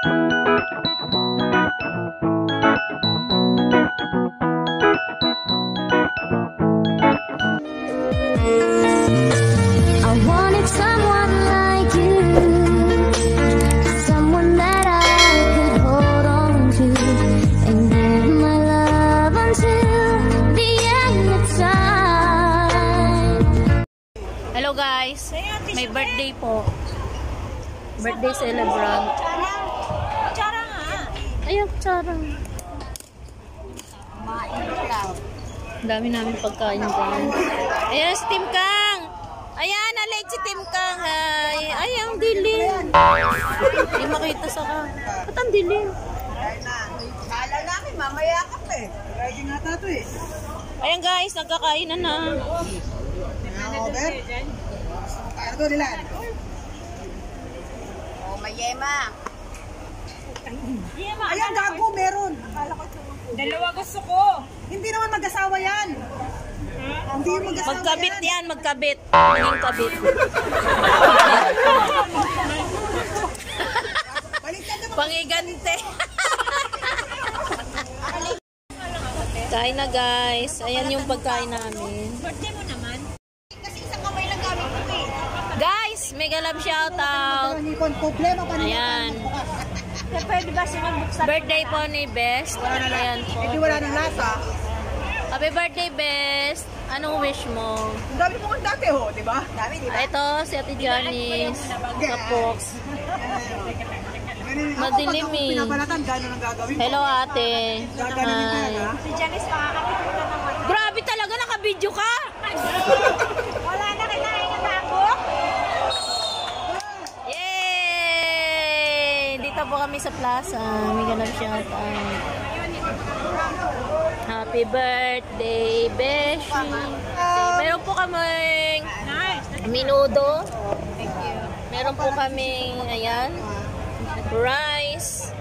Hello guys, may birthday po. Birthday celebrant. Kutsara nga. Ayun, kutsara. Dami namin pagkain dyan. Ayan si Tim Kang. Ayan, alay si Tim Kang. Ay, ang dilim. Hindi makita sa ka. Ba't ang dilim? Kala namin, mamaya ka pa eh. Kaya nga tato eh. Ayan guys, nagkakainan na. Over? Ano to nila? Oh, may yema. Ayan, gago, meron. Dalawa gusto ko. Hindi naman mag-asawa yan. Hindi yung mag-asawa Magkabit yan, magkabit. Maging kabit. Pangigante. Kain na guys. Ayan yung pagkain namin. Birthday mo naman. Kasi isang kamay lang gamit ko eh. Guys, mega love shoutout. Ayan. Pwede ba siya magbuksan? Birthday po ni Best. Ayan po. Hindi wala nang lasa. Happy birthday, Best. Anong wish mo? Ang dami mo kang dati ho, di ba? Dami, di ba? Ito, si Ate Janice. Kapox. Madilim eh. Pinabalatan, gano'n ang gagawin. Hello, ate. Hi. Si Janice, makakapit ko na naman. Grabe talaga, naka-video ka. Wala na kinain ng ako. Yay! Dito po kami sa plaza. May ganap shoutout. Happy birthday, Beshi. Meron po kaming minudo. Meron po kaming, ayan, rice.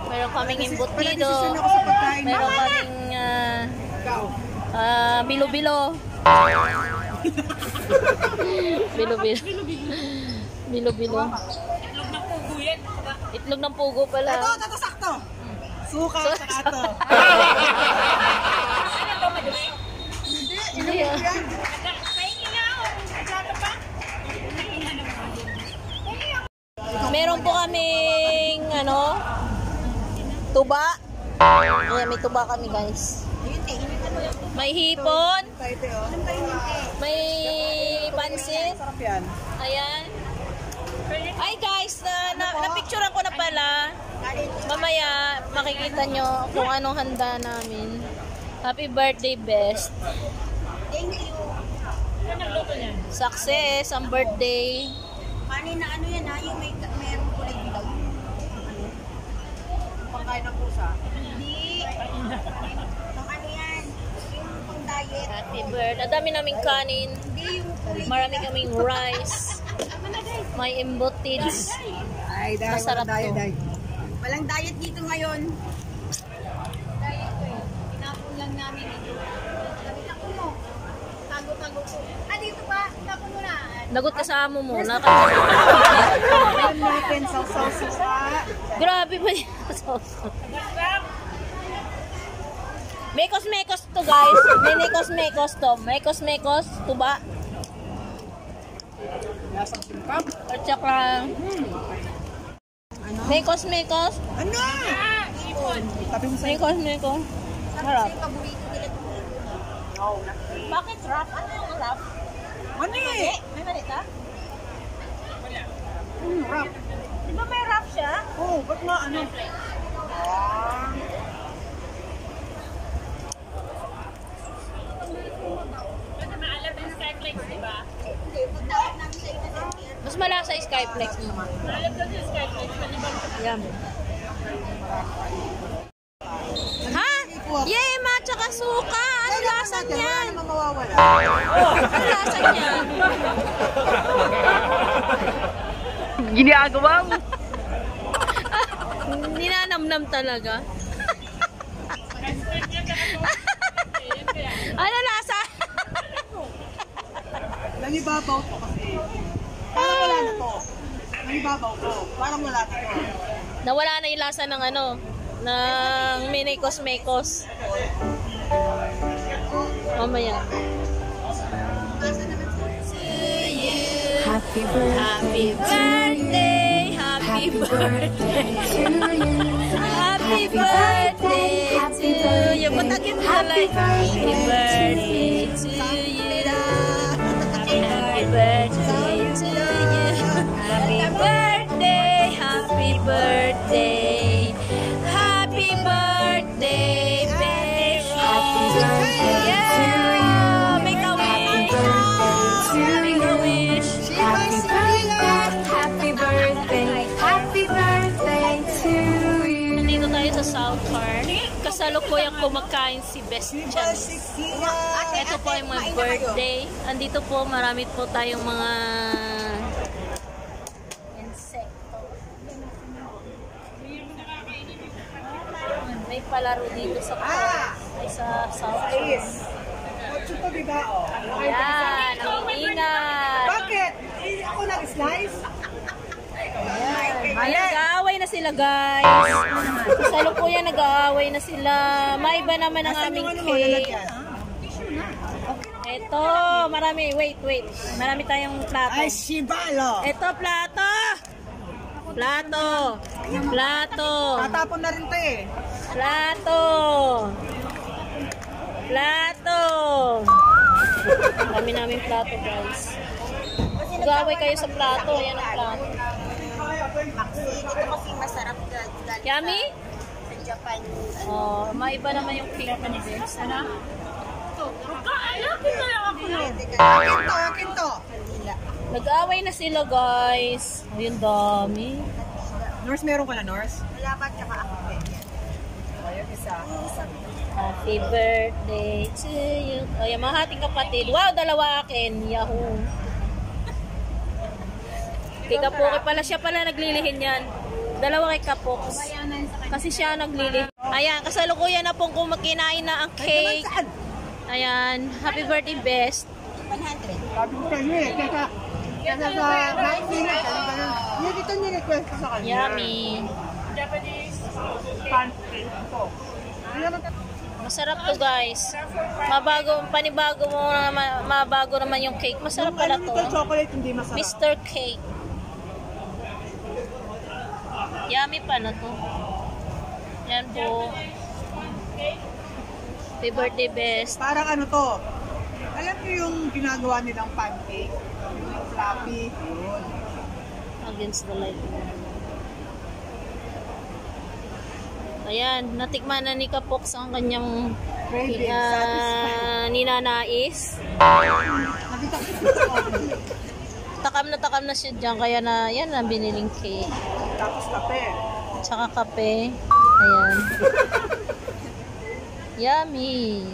Meron kaming embutido. Meron kaming bilo-bilo. Bilo-bilo. Bilo-bilo. Itlog ng pugo yan. Itlog ng pugo pala. Ito, sakto. Suka sa ato. Hindi ah. Meron po kaming tuba. Ayan, may tuba kami guys. May hipon. May pansit. Ayan. Ay guys, na-picturean ko na pala. Mamaya makikita nyo kung anong handa namin. Happy birthday, Best. Thank you. Ano nagluto niya? Success ang birthday. Kanin na ano yan ha? Yung mayroong kulay dilaw. Ano? Pangkain ng pusa? Hindi. Pang ano yan? Yung pang diet. Happy birthday. Ang dami naming kanin. Hindi yung kulay. Marami kaming rice. May embutids. Ay, dahil masarap to. Walang diet dito ngayon. Diet ko eh. Tinapon lang namin ito. Tapon mo. Tago-tago ko. Ah, dito pa. Tapon mo na. Lagot ka sa amo mo. Ayun natin, sausaw-susa. Grabe ba yun? Mekos-mekos to guys. May mekos-mekos to. Mekos-mekos. Tuba. Lasang singkap. At saka mekos-mekos. Ano? Tabi mo sa Mekos-mekos. Harap. paborito nila dito. Bakit rap? Ano yung rap? Ano eh? May mali ka? Rap. Di ba may rap siya? Oo, ba't nga ano? Mas malasa yung Skyflex naman. Yan. Ha? Yema tsaka suka. Ano lasa niyan? Ano mawawala? Ano lasa niyan? Ginagawa mo. Ninanamnam talaga. Ano lasa? Nangibabaw to kasi. Parang wala na to. Nangibabaw to. Parang wala na to. Nawala na yung lasa ng ano, ng Mekos. Mamaya. Happy birthday, Happy birthday to you. Happy birthday to you. Patagin mo na lang. Happy birthday to you. Happy birthday to you. Happy birthday. Happy birthday. Happy birthday, baby. happy birthday to you. Make a wish. Make a wish. Happy birthday, happy birthday to you. Nandito tayo sa South Park. Kasalukuyang kumakain si Best Chance. Ito po ay my birthday. Andito po, marami po tayong mga insekto. May palaro dito sa park. Ay sa South Park. Ayan, ang ingat. Bakit? Ako nag-slice? Ayan, nag-aaway na sila guys. Kasalukuyan nag-aaway na sila. Maiba naman ang aming cake. Ito, marami. Wait. Marami tayong plato. Ay, sibalo. Ito, plato. Tatapon na rin to eh. Plato. Marami namin plato guys. Nag-aaway kayo sa plato. Ayan ang plato. Ito kasi masarap galing Yummy? sa Japan. Oh, maiba naman yung cake ng Best. Ano? Akin to. Nag-aaway na sila guys. Ayun, dami. Nurse, meron ka na, Nurse? Wala pa, tsaka ako. Ayun, isa. Happy birthday to you. O, yung mga hating kapatid. Wow, dalawa akin. Yahoo. Kay Kapoki pala. Siya pala naglilihin yan. Dalawa kay Kapoks. Kasi siya naglilihin. Ayan, kasalukuyan na pong kumakinain na ang cake. Ayan, happy birthday, Best. 100. Sabi ko kayo eh. Kaya sa vaccine, yung dito ni-request ko sa kanya. Yummy. Japanese pancake po. Masarap to guys. Panibago mo naman, mabago naman yung cake. Masarap pala to. Chocolate hindi masarap. Mr. Cake. Yummy pa na to. Yan po. Happy birthday, Best. Parang ano to. Alam niyo yung ginagawa nilang pancake? Yung fluffy. Yun. Against the light. Ayan, natikman na ni Kapoks ang kanyang ninanais. Takam na siya dyan, kaya na, yan ang biniling cake. Tapos kape. Tsaka kape. Ayan. Yummy.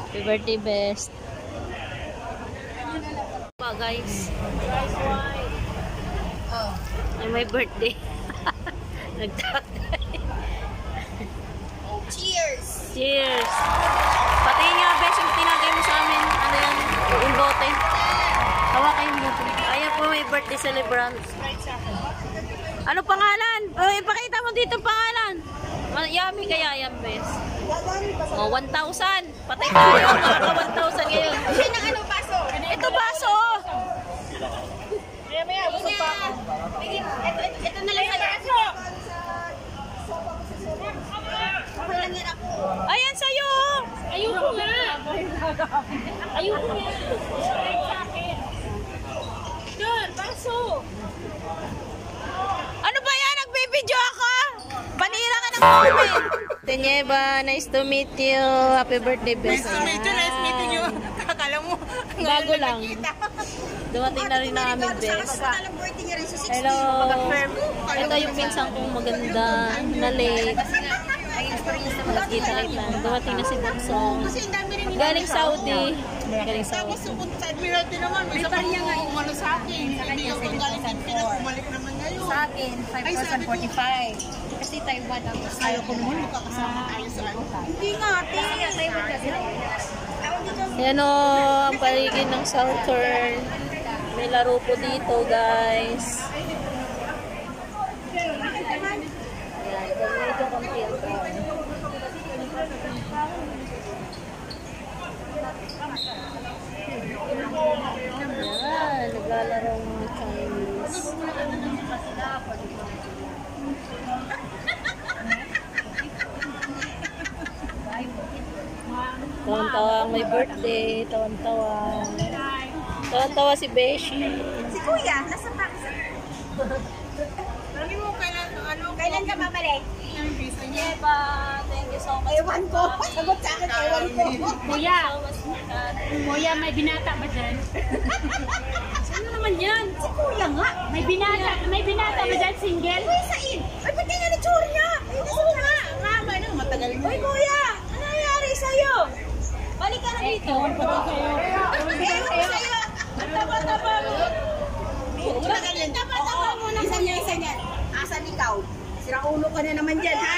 Happy birthday, Best. Pa, guys. Oh. Ay, may birthday. Nagtagay. Cheers! Cheers! Pati nga, Bes, yung tinagay mo sa amin, ano yan, yung bote. Hawa kayong bote. Ayan po, may birthday celebrant. Ano pangalan? Oh, ipakita mo dito pangalan. Yummy kaya yan, Bes. Oh, 1,000. Patay tayo, makaka 1,000 ngayon. Siya ng ano, baso? Ito baso! Maya, busog pa ako. Ito na lang sa baso! Ako lang yan ako. Ayan sa'yo! Ayoko nga! Ayoko nga! Doon, baso! Ano ba yan? Nagbibidyo ako! Panira ka ng comment! Tenyeba, nice to meet you. Happy birthday, Best. Nice meeting you. Akala mo, Bago lang. Dumating na rin na aming Best. Hello! Ito yung pinsan kong maganda na late. Kita. Dumating na si Boksong. Galing Saudi. Galing Saudi. Sa Admiralty naman, may pariya nga yung ano sa akin. Hindi yung galing sa pinag-umalik naman ngayon. Sa akin, 5,045. Kasi Taiwan ang ayaw ko naman makakasama tayo sa ano. Hindi nga, Taiwan kasi. Yan o, ang paligid ng Southern. May laro po dito, guys. Tawan-tawa may birthday. Tawan-tawa. Tawan-tawa si Beshi. Si Kuya, nasa box. Sabi mo, Kailan ka babalik? Sige pa. Thank you so much. Ewan ko. Sagot sa akin, ewan ko. Kuya, may binata ba dyan? Sino naman yan? Si Kuya nga. May binata ba dyan, single? Kuya Said. Ay, ba't kaya na-tsura niya? Oo nga. Rama na, matagal mo. Uy, Kuya. Ano nangyari sa'yo? Balik ka na dito. Ewan ko ba sa'yo? Ewan ko sa'yo. Ang taba-taba mo. Taba-taba mo na. Isa niya. Asan ikaw? Sira ulo ka na naman dyan, ha?